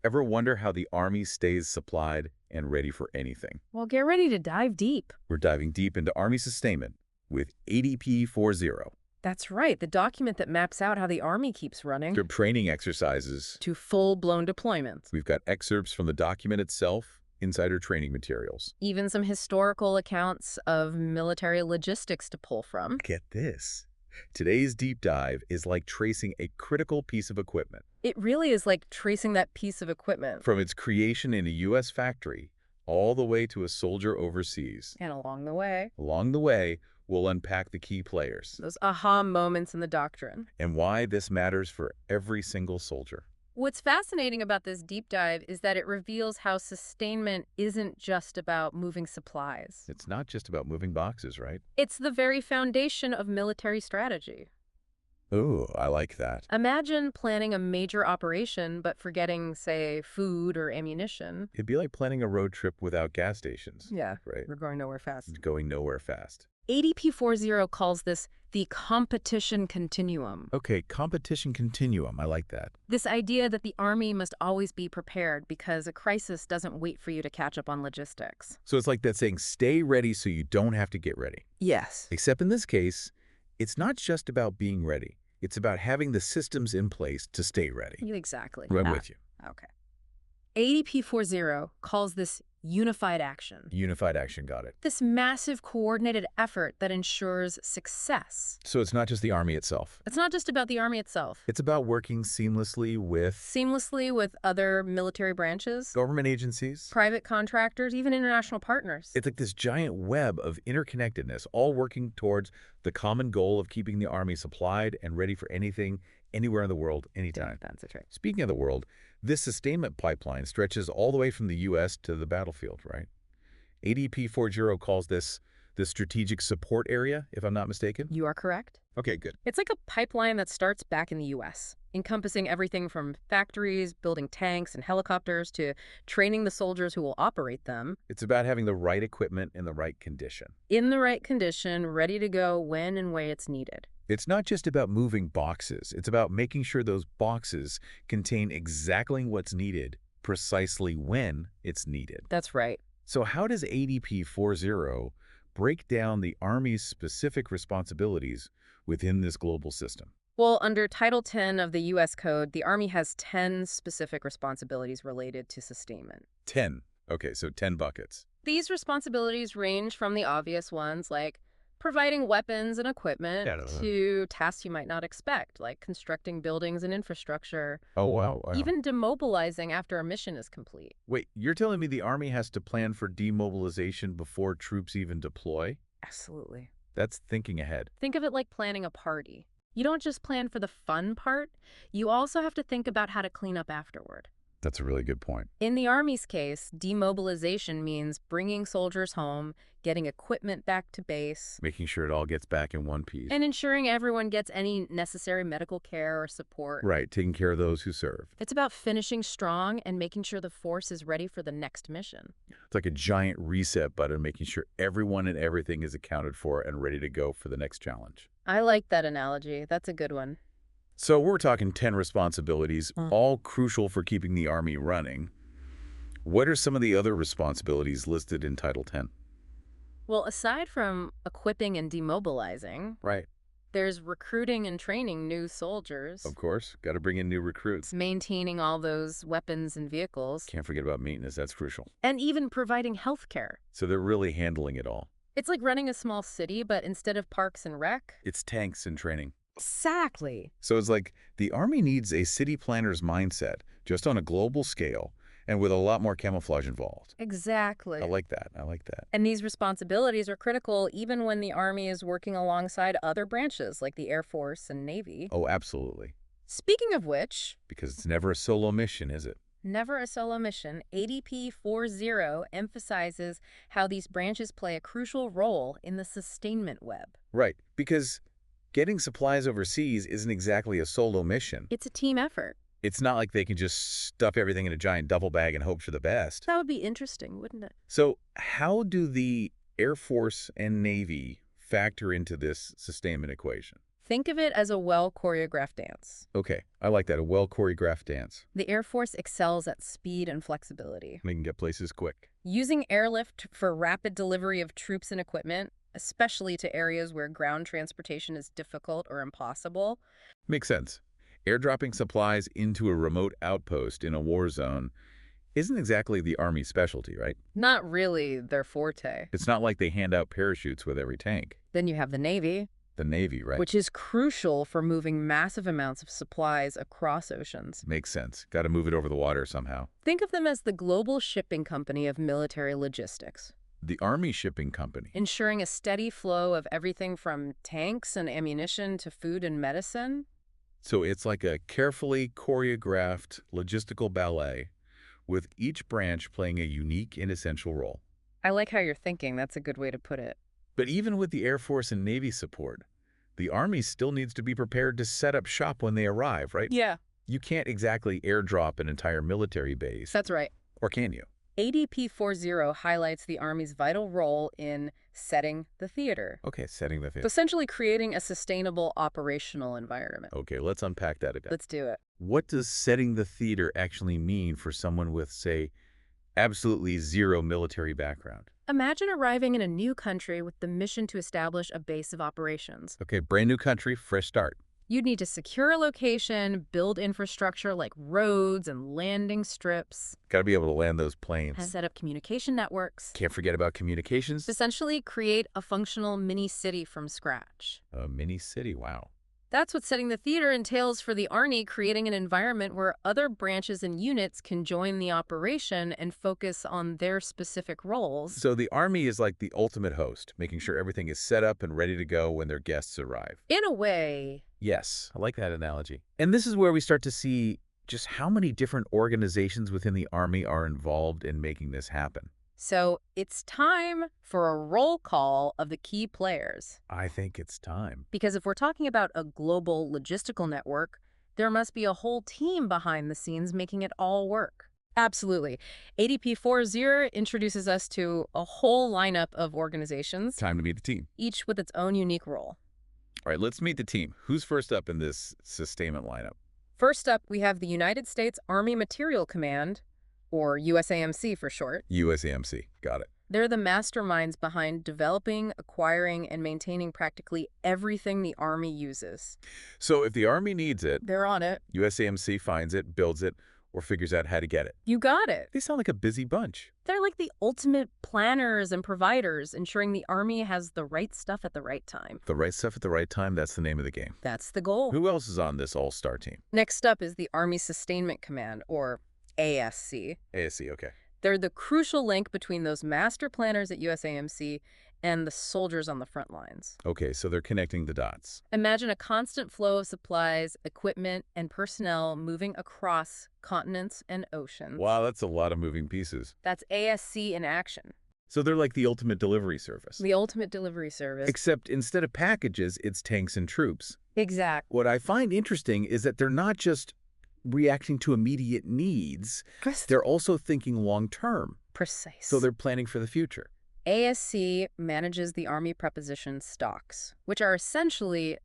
Ever wonder how the Army stays supplied and ready for anything? Well, get ready to dive deep. We're diving deep into Army sustainment with ADP 40. That's right, the document that maps out how the Army keeps running. Through training exercises, To full-blown deployments. we've got excerpts from the document itself, insider training materials. Even some historical accounts of military logistics to pull from. Get this. Today's deep dive is like tracing a critical piece of equipment. It really is like tracing that piece of equipment. From its creation in a U.S. factory all the way to a soldier overseas. And along the way, Along the way, we'll unpack the key players those aha moments in the doctrine. and why this matters for every single soldier. What's fascinating about this deep dive is that it reveals how sustainment isn't just about moving supplies. It's not just about moving boxes, right? It's the very foundation of military strategy. Ooh, I like that. Imagine planning a major operation but forgetting, say, food or ammunition. It'd be like planning a road trip without gas stations. Yeah, Right. we're going nowhere fast. Going nowhere fast. ADP 40 calls this the competition continuum. Okay, competition continuum. I like that. This idea that the Army must always be prepared because a crisis doesn't wait for you to catch up on logistics. So it's like that saying, stay ready so you don't have to get ready. Yes. Except in this case, it's not just about being ready. It's about having the systems in place to stay ready. Exactly. I'm with you. Okay. ADP 40 calls this unified action. Unified action, got it. This massive coordinated effort that ensures success. So it's not just the Army itself. It's not just about the Army itself. It's about working seamlessly with Other military branches, government agencies. private contractors, even international partners. It's like this giant web of interconnectedness, all working towards the common goal of keeping the Army supplied and ready for anything, anywhere in the world, anytime. That's a trick. Speaking of the world, this sustainment pipeline stretches all the way from the U.S. to the battlefield, right? ADP 40 calls this the strategic support area, if I'm not mistaken. You are correct. Okay, good. It's like a pipeline that starts back in the U.S., encompassing everything from factories, building tanks and helicopters, to training the soldiers who will operate them. It's about having the right equipment in the right condition. In the right condition, ready to go when and where it's needed. It's not just about moving boxes. It's about making sure those boxes contain exactly what's needed, precisely when it's needed. That's right. So how does ADP 40 break down the Army's specific responsibilities within this global system? Well, under Title 10 of the U.S. Code, the Army has 10 specific responsibilities related to sustainment. 10. Okay, so 10 buckets. These responsibilities range from the obvious ones, like providing weapons and equipment, to tasks you might not expect, like constructing buildings and infrastructure. Oh, wow. Even demobilizing after a mission is complete. Wait, you're telling me the Army has to plan for demobilization before troops even deploy? Absolutely. That's thinking ahead. Think of it like planning a party. You don't just plan for the fun part, you also have to think about how to clean up afterward. That's a really good point. In the Army's case, demobilization means bringing soldiers home, getting equipment back to base, Making sure it all gets back in one piece. and ensuring everyone gets any necessary medical care or support. Right, taking care of those who serve. It's about finishing strong and making sure the force is ready for the next mission. It's like a giant reset button, making sure everyone and everything is accounted for and ready to go for the next challenge. I like that analogy. That's a good one. So we're talking 10 responsibilities, all crucial for keeping the Army running. What are some of the other responsibilities listed in Title 10? Well, aside from equipping and demobilizing, Right. there's recruiting and training new soldiers. Of course, got to bring in new recruits. It's maintaining all those weapons and vehicles, Can't forget about maintenance, that's crucial. and even providing health care. So they're really handling it all. It's like running a small city, but instead of parks and rec. It's tanks and training. Exactly. So it's like the Army needs a city planner's mindset, just on a global scale, and with a lot more camouflage involved. Exactly. I like that. I like that. And these responsibilities are critical even when the Army is working alongside other branches like the Air Force and Navy. Oh, absolutely. Speaking of which, Because it's never a solo mission, is it? never a solo mission, ADP 40 emphasizes how these branches play a crucial role in the sustainment web. Right, because getting supplies overseas isn't exactly a solo mission. It's a team effort. It's not like they can just stuff everything in a giant duffel bag and hope for the best. That would be interesting, wouldn't it? So how do the Air Force and Navy factor into this sustainment equation? Think of it as a well-choreographed dance. Okay, I like that, a well-choreographed dance. The Air Force excels at speed and flexibility. They can get places quick. Using airlift for rapid delivery of troops and equipment, especially to areas where ground transportation is difficult or impossible. Makes sense. Airdropping supplies into a remote outpost in a war zone isn't exactly the Army's specialty, right? Not really their forte. It's not like they hand out parachutes with every tank. Then you have the Navy, The Navy, right? which is crucial for moving massive amounts of supplies across oceans. Makes sense. Got to move it over the water somehow. Think of them as the global shipping company of military logistics, The Army Shipping Company. ensuring a steady flow of everything from tanks and ammunition to food and medicine. So it's like a carefully choreographed logistical ballet with each branch playing a unique and essential role. I like how you're thinking. That's a good way to put it. But even with the Air Force and Navy support, the Army still needs to be prepared to set up shop when they arrive, right? Yeah, You can't exactly airdrop an entire military base. that's right. Or can you? ADP 40 highlights the Army's vital role in setting the theater, Okay, setting the so essentially creating a sustainable operational environment. Okay, let's unpack that a bit. Let's do it. What does setting the theater actually mean for someone with, say, absolutely zero military background? Imagine arriving in a new country with the mission to establish a base of operations. Okay, brand new country, fresh start. You'd need to secure a location, build infrastructure like roads and landing strips, Got to be able to land those and planes. set up communication networks. Can't forget about communications. Essentially create a functional mini-city from scratch. A mini city, wow. That's what setting the theater entails for the Army, creating an environment where other branches and units can join the operation and focus on their specific roles. So the Army is like the ultimate host, making sure everything is set up and ready to go when their guests arrive. In a way, Yes, I like that analogy. And this is where we start to see just how many different organizations within the Army are involved in making this happen. so it's time for a roll call of the key players. I think it's time. Because if we're talking about a global logistical network, there must be a whole team behind the scenes making it all work. Absolutely. ADP 40 introduces us to a whole lineup of organizations, Time to meet the team. each with its own unique role. All right, let's meet the team. Who's first up in this sustainment lineup? First up, we have the United States Army Materiel Command, or USAMC for short. USAMC. Got it. They're the masterminds behind developing, acquiring, and maintaining practically everything the Army uses. So if the Army needs it, They're on it. USAMC finds it, builds it, or figures out how to get it. You got it. They sound like a busy bunch. They're like the ultimate planners and providers, ensuring the Army has the right stuff at the right time. The right stuff at the right time, that's the name of the game. That's the goal. Who else is on this all-star team? Next up is the Army Sustainment Command, or ASC. ASC, okay. They're the crucial link between those master planners at USAMC and the soldiers on the front lines. Okay, so they're connecting the dots. Imagine a constant flow of supplies, equipment, and personnel moving across continents and oceans. Wow, that's a lot of moving pieces. That's ASC in action. So they're like the ultimate delivery service. The ultimate delivery service. Except instead of packages, it's tanks and troops. Exactly. What I find interesting is that they're not just reacting to immediate needs, they're also thinking long-term. Precise. So they're planning for the future. ASC manages the Army preposition stocks, which are essentially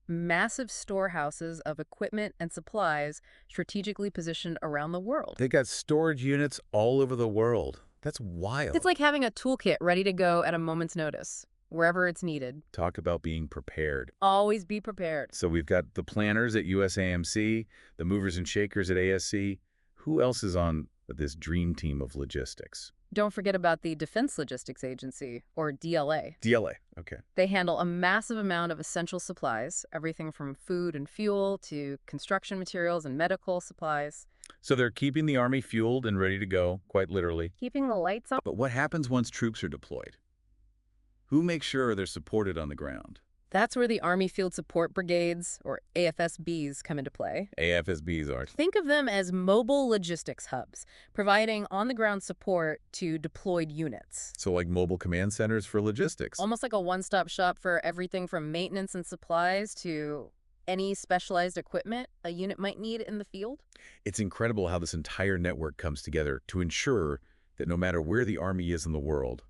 massive storehouses of equipment and supplies strategically positioned around the world. They got storage units all over the world. That's wild. It's like having a toolkit ready to go at a moment's notice, wherever it's needed. Talk about being prepared. Always be prepared. So we've got the planners at USAMC, the movers and shakers at ASC. Who else is on this dream team of logistics? Don't forget about the Defense Logistics Agency, or DLA. DLA, okay. They handle a massive amount of essential supplies, everything from food and fuel to construction materials and medical supplies. So they're keeping the Army fueled and ready to go, quite literally. Keeping the lights on. But what happens once troops are deployed? Who makes sure they're supported on the ground? That's where the Army Field Support Brigades, or AFSBs, come into play. AFSBs are. Think of them as mobile logistics hubs, providing on-the-ground support to deployed units. So like mobile command centers for logistics. Almost like a one-stop shop for everything from maintenance and supplies to any specialized equipment a unit might need in the field. It's incredible how this entire network comes together to ensure that no matter where the Army is in the world,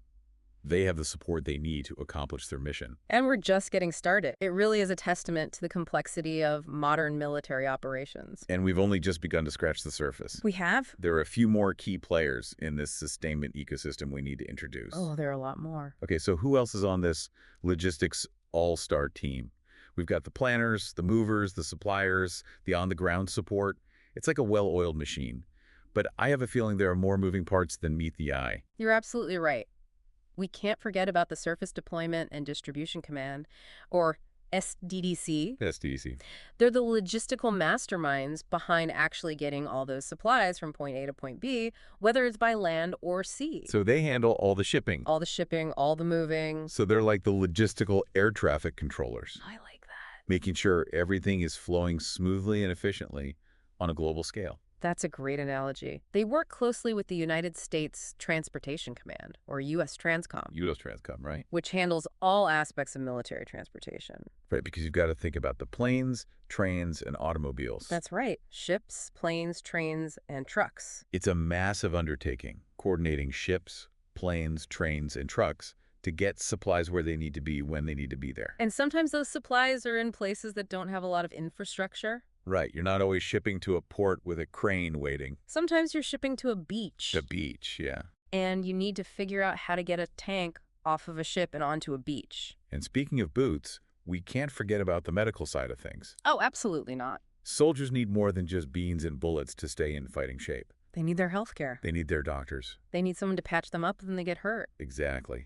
They have the support they need to accomplish their mission. And we're just getting started. It really is a testament to the complexity of modern military operations. And we've only just begun to scratch the surface. We have? There are a few more key players in this sustainment ecosystem we need to introduce. Oh, there are a lot more. Okay, so who else is on this logistics all-star team? We've got the planners, the movers, the suppliers, the on-the-ground support. It's like a well-oiled machine. But I have a feeling there are more moving parts than meet the eye. You're absolutely right. We can't forget about the Surface Deployment and Distribution Command, or SDDC. SDDC. They're the logistical masterminds behind actually getting all those supplies from point A to point B, whether it's by land or sea. So they handle all the shipping. All the shipping, all the moving. So they're like the logistical air traffic controllers, I like that. making sure everything is flowing smoothly and efficiently on a global scale. That's a great analogy. They work closely with the United States Transportation Command, or US Transcom, US Transcom, right? which handles all aspects of military transportation. Right, because you've got to think about the planes, trains, and automobiles. That's right. Ships, planes, trains, and trucks. It's a massive undertaking, coordinating ships, planes, trains, and trucks to get supplies where they need to be when they need to be there. And sometimes those supplies are in places that don't have a lot of infrastructure. Right, you're not always shipping to a port with a crane waiting. Sometimes you're shipping to a beach. The beach, yeah. And you need to figure out how to get a tank off of a ship and onto a beach. And speaking of boots, we can't forget about the medical side of things. Oh, absolutely not. Soldiers need more than just beans and bullets to stay in fighting shape. They need their health care. They need their doctors. They need someone to patch them up when they get hurt. Exactly.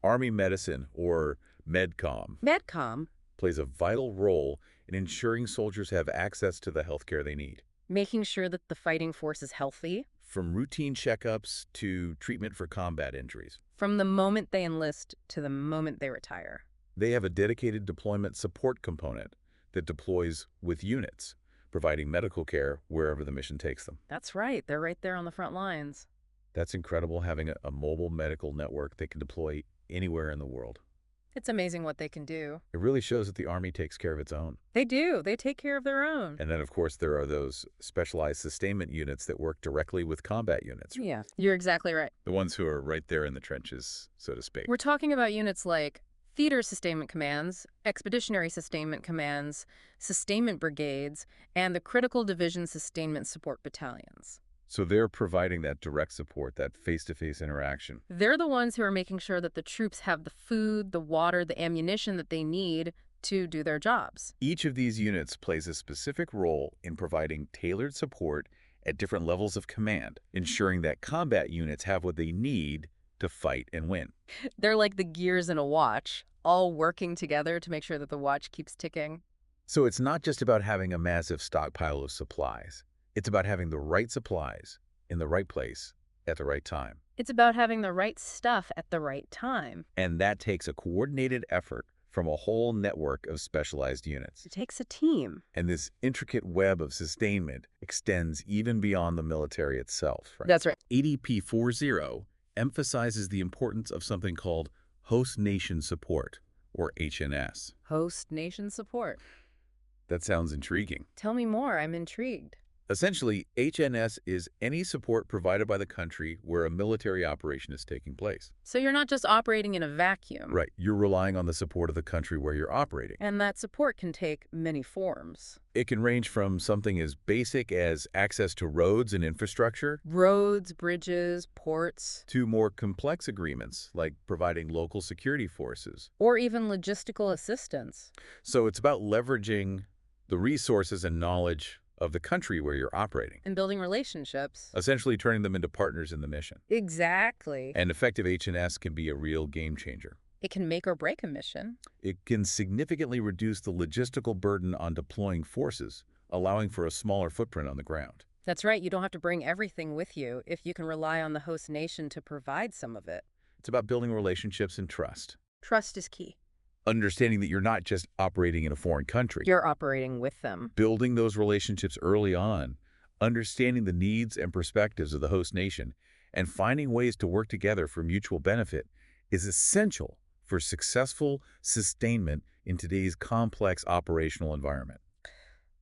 Army medicine, or MedCom, MedCom, plays a vital role in ensuring soldiers have access to the healthcare they need. making sure that the fighting force is healthy From routine checkups to treatment for combat injuries. from the moment they enlist to the moment they retire. They have a dedicated deployment support component that deploys with units, providing medical care wherever the mission takes them. That's right. They're right there on the front lines. That's incredible, having a mobile medical network that can deploy anywhere in the world. It's amazing what they can do. It really shows that the Army takes care of its own. They do. They take care of their own. And then, of course, there are those specialized sustainment units that work directly with combat units. Yeah, you're exactly right. The ones who are right there in the trenches, so to speak. We're talking about units like theater sustainment commands, expeditionary sustainment commands, sustainment brigades, and the critical division sustainment support battalions. So they're providing that direct support, that face-to-face interaction. They're the ones who are making sure that the troops have the food, the water, the ammunition that they need to do their jobs. Each of these units plays a specific role in providing tailored support at different levels of command, ensuring that combat units have what they need to fight and win. They're like the gears in a watch, all working together to make sure that the watch keeps ticking. So it's not just about having a massive stockpile of supplies. It's about having the right supplies in the right place at the right time. It's about having the right stuff at the right time. And that takes a coordinated effort from a whole network of specialized units. It takes a team. And this intricate web of sustainment extends even beyond the military itself. Right? That's right. ADP 4.0 emphasizes the importance of something called host nation support, or HNS. Host nation support. That sounds intriguing. Tell me more. I'm intrigued. Essentially, HNS is any support provided by the country where a military operation is taking place. So you're not just operating in a vacuum. Right, you're relying on the support of the country where you're operating. And that support can take many forms. It can range from something as basic as access to roads and infrastructure, Roads, bridges, ports, to more complex agreements like providing local security forces. or even logistical assistance. So it's about leveraging the resources and knowledge of the country where you're operating, And building relationships. essentially turning them into partners in the mission. Exactly. And effective HNS can be a real game changer. It can make or break a mission. It can significantly reduce the logistical burden on deploying forces, allowing for a smaller footprint on the ground. That's right. You don't have to bring everything with you if you can rely on the host nation to provide some of it. It's about building relationships and trust. Trust is key. Understanding that you're not just operating in a foreign country. You're operating with them. Building those relationships early on, understanding the needs and perspectives of the host nation, and finding ways to work together for mutual benefit is essential for successful sustainment in today's complex operational environment.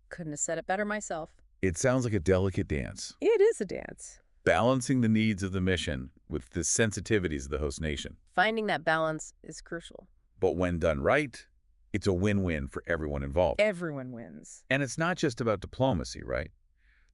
Couldn't have said it better myself. It sounds like a delicate dance. It is a dance. Balancing the needs of the mission with the sensitivities of the host nation. Finding that balance is crucial. But when done right, it's a win-win for everyone involved. Everyone wins. And it's not just about diplomacy, right?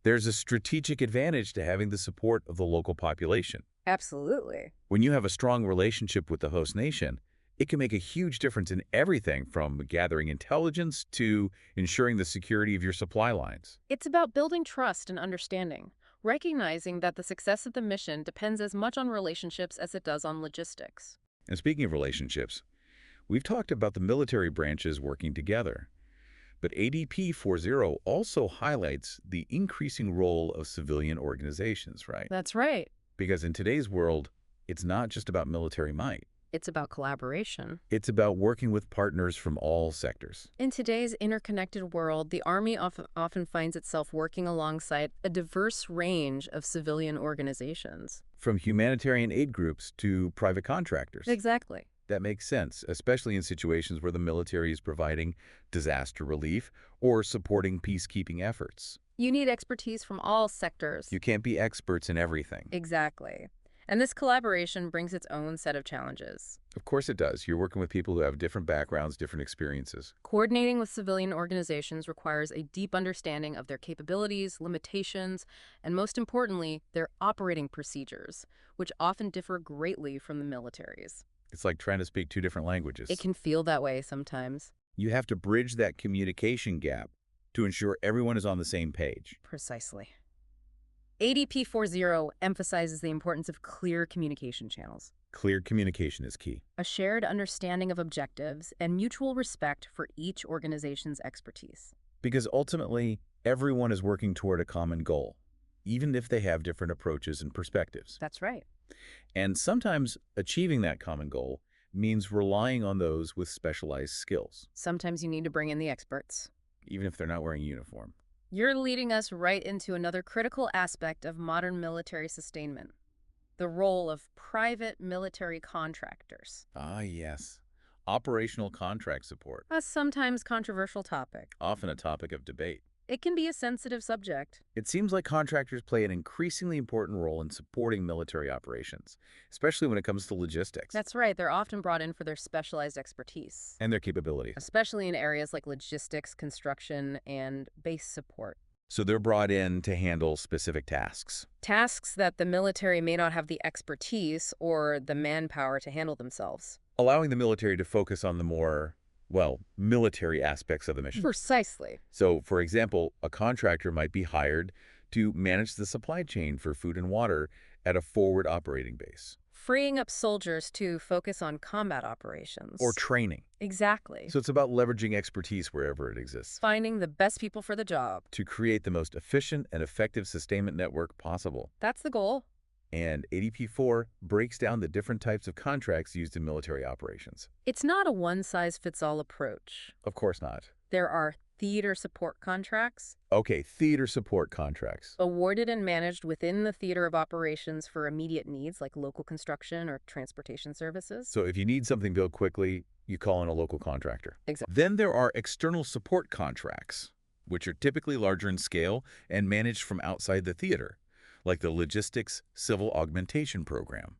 There's a strategic advantage to having the support of the local population. Absolutely. When you have a strong relationship with the host nation, it can make a huge difference in everything from gathering intelligence to ensuring the security of your supply lines. It's about building trust and understanding, recognizing that the success of the mission depends as much on relationships as it does on logistics. And speaking of relationships, we've talked about the military branches working together. But ADP 4.0 also highlights the increasing role of civilian organizations, right? That's right. Because in today's world, it's not just about military might. It's about collaboration. It's about working with partners from all sectors. In today's interconnected world, the Army often finds itself working alongside a diverse range of civilian organizations. From humanitarian aid groups to private contractors. Exactly. That makes sense, especially in situations where the military is providing disaster relief or supporting peacekeeping efforts. You need expertise from all sectors. You can't be experts in everything. Exactly. And this collaboration brings its own set of challenges. Of course it does. You're working with people who have different backgrounds, different experiences. Coordinating with civilian organizations requires a deep understanding of their capabilities, limitations, and most importantly, their operating procedures, which often differ greatly from the military's. It's like trying to speak two different languages. It can feel that way sometimes. You have to bridge that communication gap to ensure everyone is on the same page. Precisely. ADP 4.0 emphasizes the importance of clear communication channels, Clear communication is key. a shared understanding of objectives, and mutual respect for each organization's expertise. Because ultimately, everyone is working toward a common goal, even if they have different approaches and perspectives. That's right. And sometimes achieving that common goal means relying on those with specialized skills, Sometimes you need to bring in the experts. even if they're not wearing a uniform. You're leading us right into another critical aspect of modern military sustainment, the role of private military contractors. Ah, yes. Operational contract support, A sometimes controversial topic. often a topic of debate. It can be a sensitive subject. It seems like contractors play an increasingly important role in supporting military operations, especially when it comes to logistics That's right, they're often brought in for their specialized expertise, and their capabilities. especially in areas like logistics, construction, and base support. So they're brought in to handle specific tasks. Tasks that the military may not have the expertise or the manpower to handle themselves. Allowing the military to focus on the more, well, military aspects of the mission. Precisely. So, for example, a contractor might be hired to manage the supply chain for food and water at a forward operating base. Freeing up soldiers to focus on combat operations. Or training. Exactly. So it's about leveraging expertise wherever it exists Finding the best people for the job. to create the most efficient and effective sustainment network possible. That's the goal. And ADP4 breaks down the different types of contracts used in military operations. It's not a one-size-fits-all approach. Of course not. There are theater support contracts, Okay, theater support contracts. awarded and managed within the theater of operations for immediate needs like local construction or transportation services. So if you need something built quickly, you call in a local contractor. Exactly. Then there are external support contracts, which are typically larger in scale and managed from outside the theater, like the Logistics Civil Augmentation Program,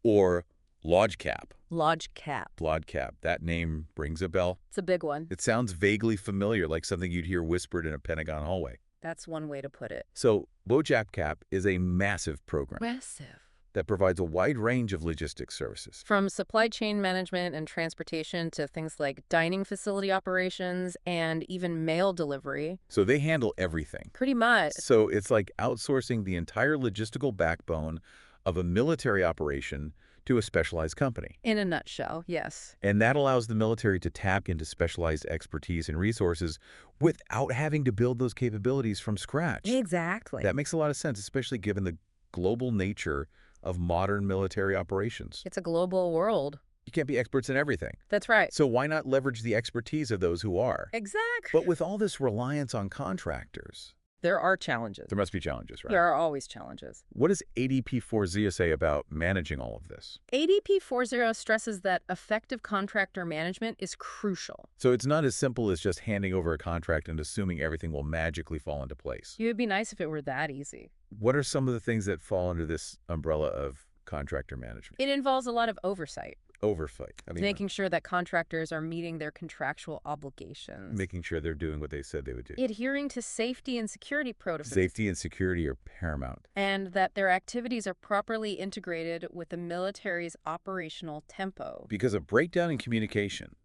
or LodgeCap. LodgeCap. LodgeCap, that name rings a bell. It's a big one. It sounds vaguely familiar, like something you'd hear whispered in a Pentagon hallway. That's one way to put it. So LodgeCap is a massive program Massive. that provides a wide range of logistics services. From supply chain management and transportation to things like dining facility operations and even mail delivery. So they handle everything. Pretty much. So it's like outsourcing the entire logistical backbone of a military operation to a specialized company. In a nutshell, yes. And that allows the military to tap into specialized expertise and resources without having to build those capabilities from scratch. Exactly. That makes a lot of sense, especially given the global nature of modern military operations. It's a global world. You can't be experts in everything. That's right. So why not leverage the expertise of those who are? Exactly. But with all this reliance on contractors, there are challenges. There must be challenges, right? There are always challenges. What does ADP 4.0 say about managing all of this? ADP 4.0 stresses that effective contractor management is crucial. So it's not as simple as just handing over a contract and assuming everything will magically fall into place. It would be nice if it were that easy. What are some of the things that fall under this umbrella of contractor management? It involves a lot of oversight. Oversight. I mean, Making sure that contractors are meeting their contractual obligations. making sure they're doing what they said they would do. Adhering to safety and security protocols. Safety and security are paramount. And that their activities are properly integrated with the military's operational tempo. Because a breakdown in communication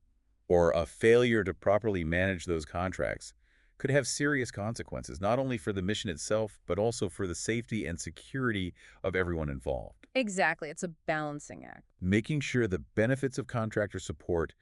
or a failure to properly manage those contracts could have serious consequences, not only for the mission itself, but also for the safety and security of everyone involved. Exactly. It's a balancing act. Making sure the benefits of contractor support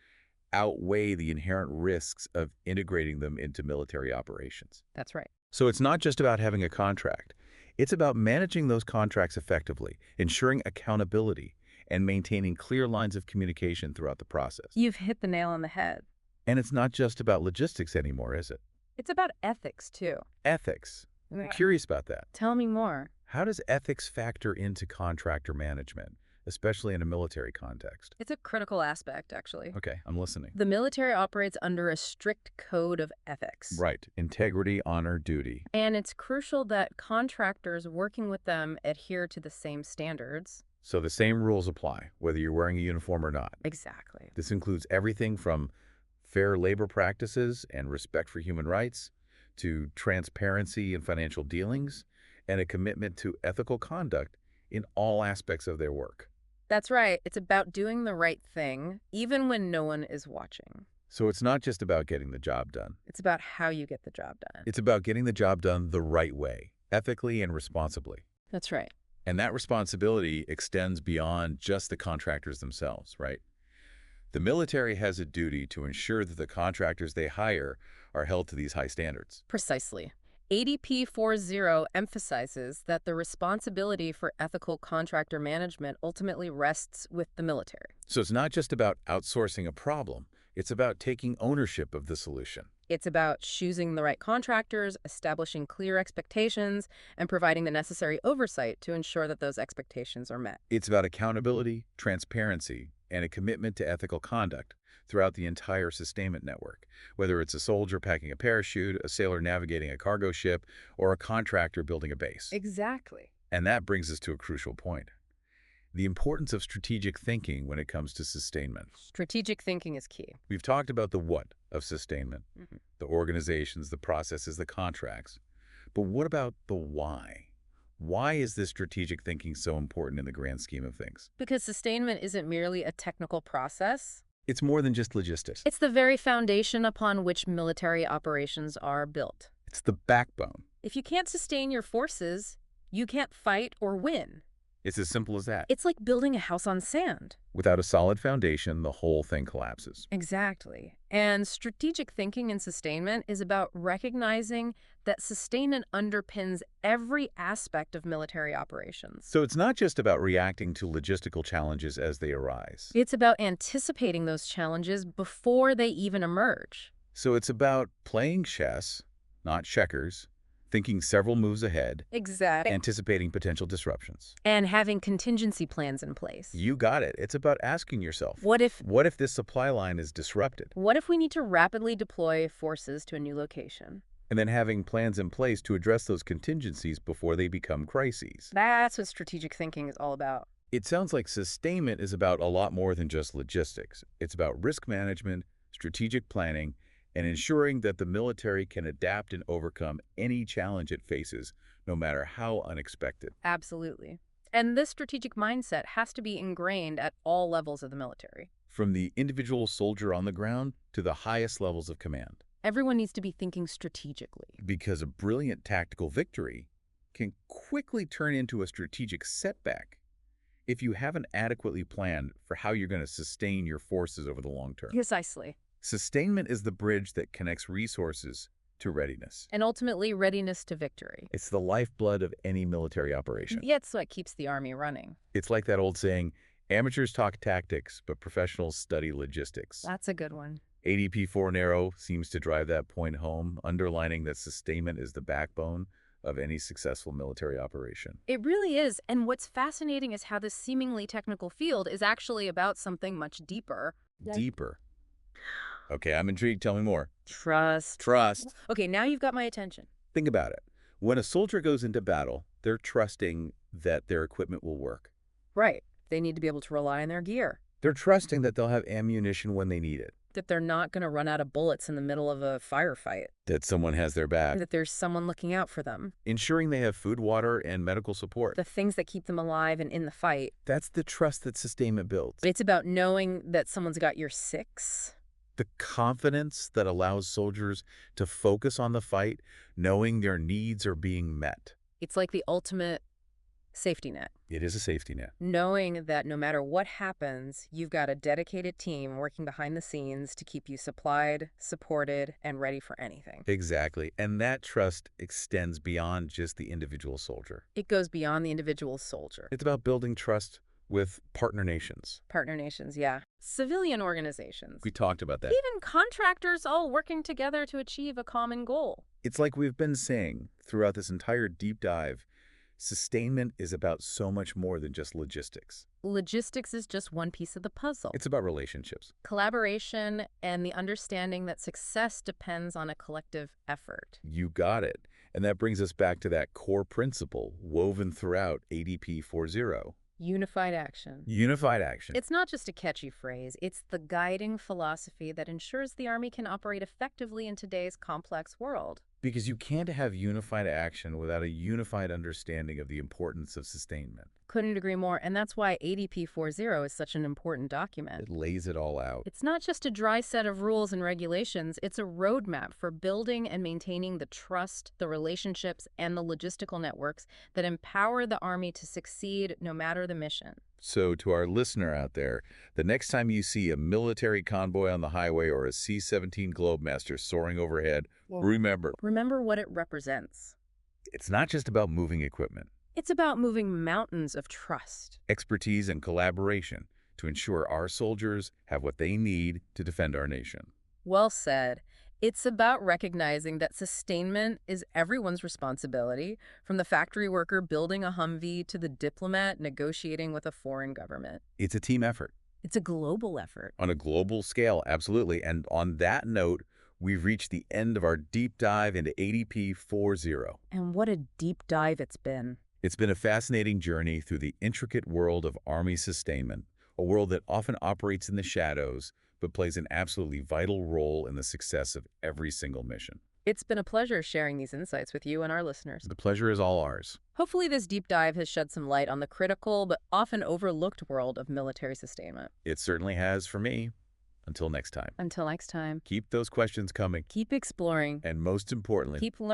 outweigh the inherent risks of integrating them into military operations. That's right. So it's not just about having a contract. It's about managing those contracts effectively, ensuring accountability, and maintaining clear lines of communication throughout the process. You've hit the nail on the head. And it's not just about logistics anymore, is it? It's about ethics, too. Ethics. I'm curious about that. Tell me more. How does ethics factor into contractor management, especially in a military context? It's a critical aspect, actually. Okay, I'm listening. The military operates under a strict code of ethics. Right. Integrity, honor, duty. And it's crucial that contractors working with them adhere to the same standards. So the same rules apply, whether you're wearing a uniform or not. Exactly. This includes everything from fair labor practices and respect for human rights to transparency in financial dealings and a commitment to ethical conduct in all aspects of their work. That's right. It's about doing the right thing, even when no one is watching. So it's not just about getting the job done. It's about how you get the job done. It's about getting the job done the right way, ethically and responsibly. That's right. And that responsibility extends beyond just the contractors themselves, right? The military has a duty to ensure that the contractors they hire are held to these high standards. Precisely. ADP 4.0 emphasizes that the responsibility for ethical contractor management ultimately rests with the military. So it's not just about outsourcing a problem. It's about taking ownership of the solution. It's about choosing the right contractors, establishing clear expectations, and providing the necessary oversight to ensure that those expectations are met. It's about accountability, transparency, and a commitment to ethical conduct throughout the entire sustainment network, whether it's a soldier packing a parachute, a sailor navigating a cargo ship, or a contractor building a base. Exactly. And that brings us to a crucial point: the importance of strategic thinking when it comes to sustainment. Strategic thinking is key. We've talked about the what of sustainment, the organizations, the processes, the contracts. But what about the why? Why is this strategic thinking so important in the grand scheme of things? Because sustainment isn't merely a technical process. It's more than just logistics. It's the very foundation upon which military operations are built. It's the backbone. If you can't sustain your forces, you can't fight or win. It's as simple as that. It's like building a house on sand. Without a solid foundation, the whole thing collapses. Exactly. And strategic thinking in sustainment is about recognizing that sustainment underpins every aspect of military operations. So it's not just about reacting to logistical challenges as they arise. It's about anticipating those challenges before they even emerge. So it's about playing chess, not checkers, thinking several moves ahead, Exactly. anticipating potential disruptions. And having contingency plans in place. You got it. It's about asking yourself, What if this supply line is disrupted? we need to rapidly deploy forces to a new location? And then having plans in place to address those contingencies before they become crises. That's what strategic thinking is all about. It sounds like sustainment is about a lot more than just logistics. It's about risk management, strategic planning, and ensuring that the military can adapt and overcome any challenge it faces, no matter how unexpected. Absolutely. And this strategic mindset has to be ingrained at all levels of the military. From the individual soldier on the ground to the highest levels of command. Everyone needs to be thinking strategically. Because a brilliant tactical victory can quickly turn into a strategic setback if you haven't adequately planned for how you're going to sustain your forces over the long term. Precisely. Sustainment is the bridge that connects resources to readiness. And ultimately, readiness to victory. It's the lifeblood of any military operation. Yeah, it's what keeps the Army running. It's like that old saying, amateurs talk tactics, but professionals study logistics. That's a good one. ADP 4 narrow seems to drive that point home, underlining that sustainment is the backbone of any successful military operation. It really is, and what's fascinating is how this seemingly technical field is actually about something much deeper. Deeper. Okay, I'm intrigued. Tell me more. Trust. Trust. Okay, now you've got my attention. Think about it. When a soldier goes into battle, they're trusting that their equipment will work. Right. They need to be able to rely on their gear, They're trusting that they'll have ammunition when they need it, that they're not going to run out of bullets in the middle of a firefight, that someone has their back, that there's someone looking out for them, ensuring they have food, water, and medical support. the things that keep them alive and in the fight. That's the trust that sustainment builds. It's about knowing that someone's got your six. The confidence that allows soldiers to focus on the fight, knowing their needs are being met. It's like the ultimate safety net. It is a safety net. Knowing that no matter what happens, you've got a dedicated team working behind the scenes to keep you supplied, supported, and ready for anything. Exactly. And that trust extends beyond just the individual soldier. It goes beyond the individual soldier. It's about building trust with partner nations. Partner nations, yeah. Civilian organizations. We talked about that. Even contractors all working together to achieve a common goal. It's like we've been saying throughout this entire deep dive, sustainment is about so much more than just logistics. Logistics is just one piece of the puzzle. It's about relationships. Collaboration and the understanding that success depends on a collective effort. You got it. And that brings us back to that core principle woven throughout ADP 4.0. Unified action. Unified action. It's not just a catchy phrase. It's the guiding philosophy that ensures the Army can operate effectively in today's complex world. Because you can't have unified action without a unified understanding of the importance of sustainment. Couldn't agree more, and that's why ADP 4.0 is such an important document. It lays it all out. It's not just a dry set of rules and regulations, it's a roadmap for building and maintaining the trust, the relationships, and the logistical networks that empower the Army to succeed no matter the mission. So to our listener out there, the next time you see a military convoy on the highway or a C-17 Globemaster soaring overhead, remember what it represents. It's not just about moving equipment. It's about moving mountains of trust, Expertise and collaboration to ensure our soldiers have what they need to defend our nation. Well said. It's about recognizing that sustainment is everyone's responsibility, from the factory worker building a Humvee to the diplomat negotiating with a foreign government. It's a team effort. It's a global effort. On a global scale, absolutely. And on that note, we've reached the end of our deep dive into ADP 4.0. And what a deep dive it's been. It's been a fascinating journey through the intricate world of Army sustainment, a world that often operates in the shadows, but plays an absolutely vital role in the success of every single mission. It's been a pleasure sharing these insights with you and our listeners. The pleasure is all ours. Hopefully this deep dive has shed some light on the critical but often overlooked world of military sustainment. It certainly has for me. Until next time. Until next time. Keep those questions coming. Keep exploring. And most importantly, Keep learning.